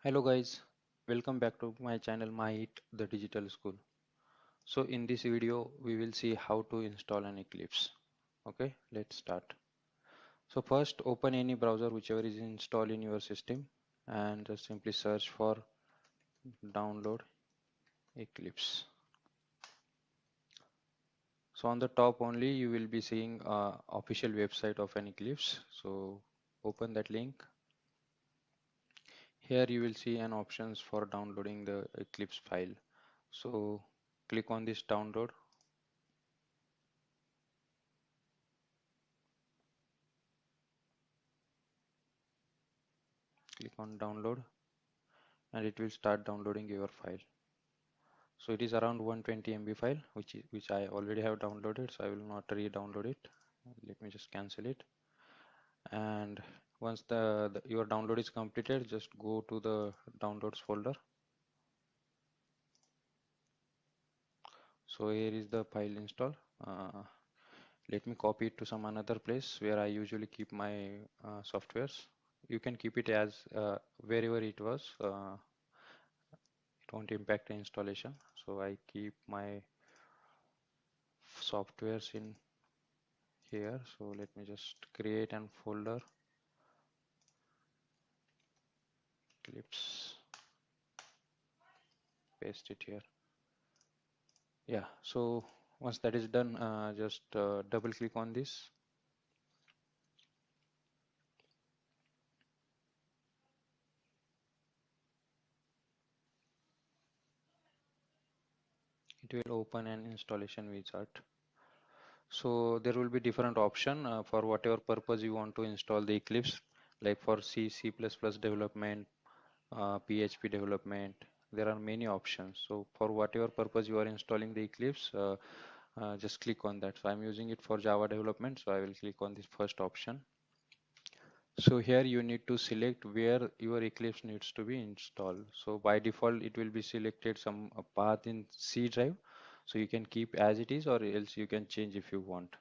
Hello guys, welcome back to my channel MahiIIT the digital school. So in this video we will see how to install an Eclipse. Okay, let's start. So first open any browser whichever is installed in your system and just simply search for download Eclipse. So on the top only you will be seeing official website of an Eclipse. So open that link. Here you will see an options for downloading the Eclipse file. So click on this download. Click on download and it will start downloading your file. So it is around 120 MB file which I already have downloaded, so I will not re-download it. Let me just cancel it. And once your download is completed, just go to the downloads folder. So here is the file install. Let me copy it to some another place where I usually keep my softwares. You can keep it as wherever it was. It won't impact the installation. So I keep my softwares in here. So let me just create an folder Eclipse, paste it here. Yeah, so once that is done, just double click on this. It will open an installation wizard. So there will be different option for whatever purpose you want to install the Eclipse, like for C development, PHP development. There are many options. So for whatever purpose you are installing the Eclipse, just click on that. So I'm using it for Java development, so I will click on this first option. So here you need to select where your Eclipse needs to be installed. So by default it will be selected some path in C drive. So you can keep as it is or else you can change if you want.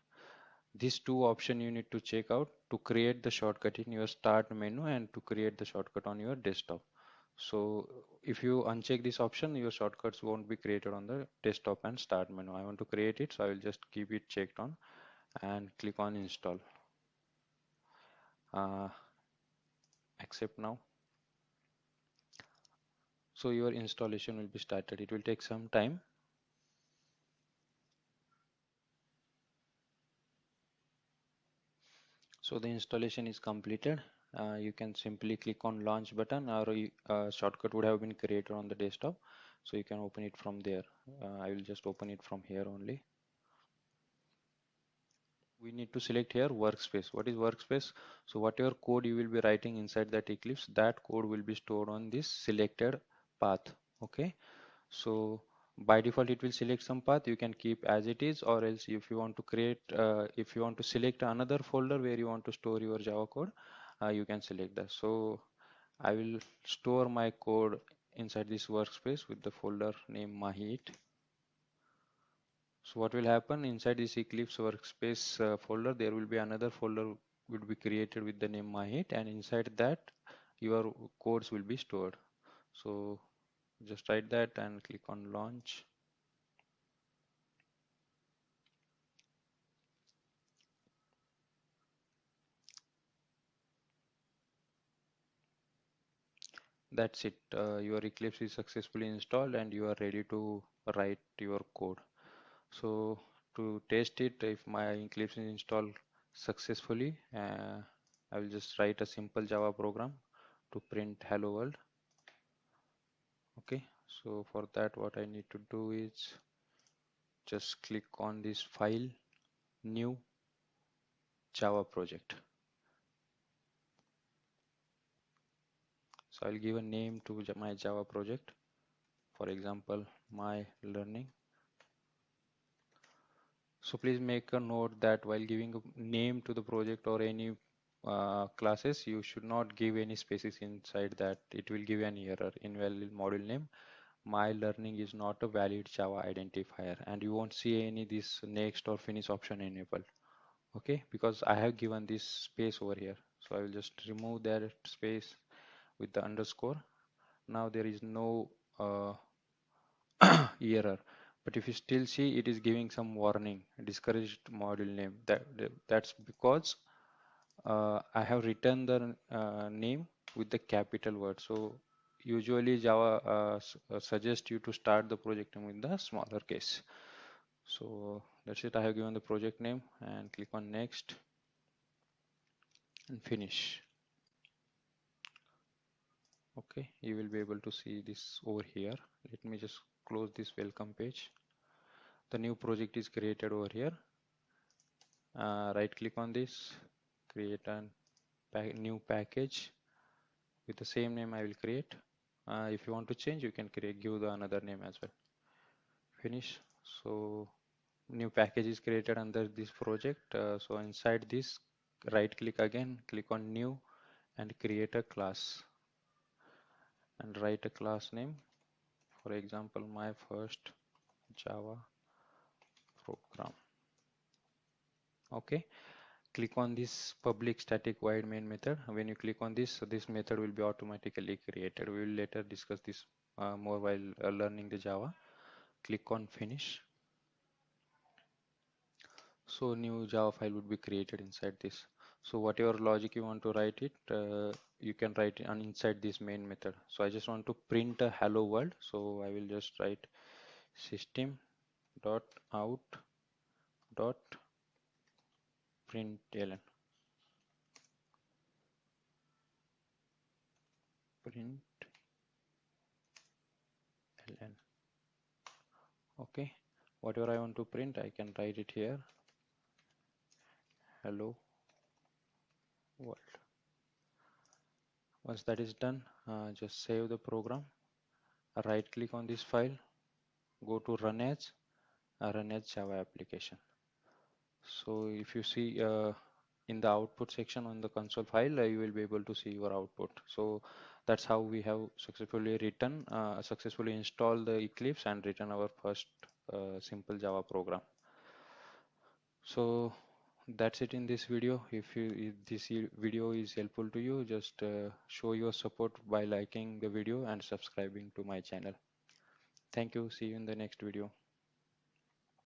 These two options you need to check out to create the shortcut in your start menu and to create the shortcut on your desktop. So if you uncheck this option, your shortcuts won't be created on the desktop and start menu. I want to create it, so I will just keep it checked on and click on install. Uh, Accept now. So your installation will be started. It will take some time. So the installation is completed. You can simply click on launch button, or shortcut would have been created on the desktop, so you can open it from there. I will just open it from here only. We need to select here workspace. What is workspace? So whatever code you will be writing inside that Eclipse, that code will be stored on this selected path. Okay, so by default it will select some path. You can keep as it is, or else if you want to create if you want to select another folder where you want to store your Java code, you can select that. So I will store my code inside this workspace with the folder name Mahiit. So what will happen inside this Eclipse workspace folder, there will be another folder will be created with the name Mahiit, and inside that your codes will be stored. So just write that and click on launch. That's it. Your Eclipse is successfully installed and you are ready to write your code. So to test it, if my Eclipse is installed successfully, I will just write a simple Java program to print hello world. Okay, so for that what I need to do is just click on this file, new Java project. So I'll give a name to my Java project, for example my learning. So please make a note that while giving a name to the project or any classes, you should not give any spaces inside that. It will give an error. Invalid module name. My learning is not a valid Java identifier, and you won't see any this next or finish option enabled. Okay, because I have given this space over here. So I will just remove that space with the underscore Now there is no error. But if you still see, it is giving some warning, discouraged module name. That's because I have written the name with the capital word. So usually Java suggests you to start the project name with the smaller case. So that's it. I have given the project name and click on next and finish. Okay, you will be able to see this over here. Let me just close this welcome page. The new project is created over here. Right click on this, create a new package with the same name I will create. If you want to change, you can give the another name as well. Finish. So new package is created under this project. So inside this, right click again, click on new and create a class and write a class name. For example, my first Java program. Okay. Click on this public static void main method. When you click on this, so this method will be automatically created. We will later discuss this more while learning the Java. Click on finish. So new Java file would be created inside this. So whatever logic you want to write it, you can write it on inside this main method. So I just want to print a hello world. So I will just write system dot out dot println. Println. Okay. Whatever I want to print, I can write it here. Hello world. Once that is done, just save the program. Right click on this file. Go to run as Java application. So if you see in the output section on the console file, you will be able to see your output. So that's how we have successfully installed the Eclipse and written our first simple Java program. So that's it in this video. If this video is helpful to you, just show your support by liking the video and subscribing to my channel. Thank you. See you in the next video.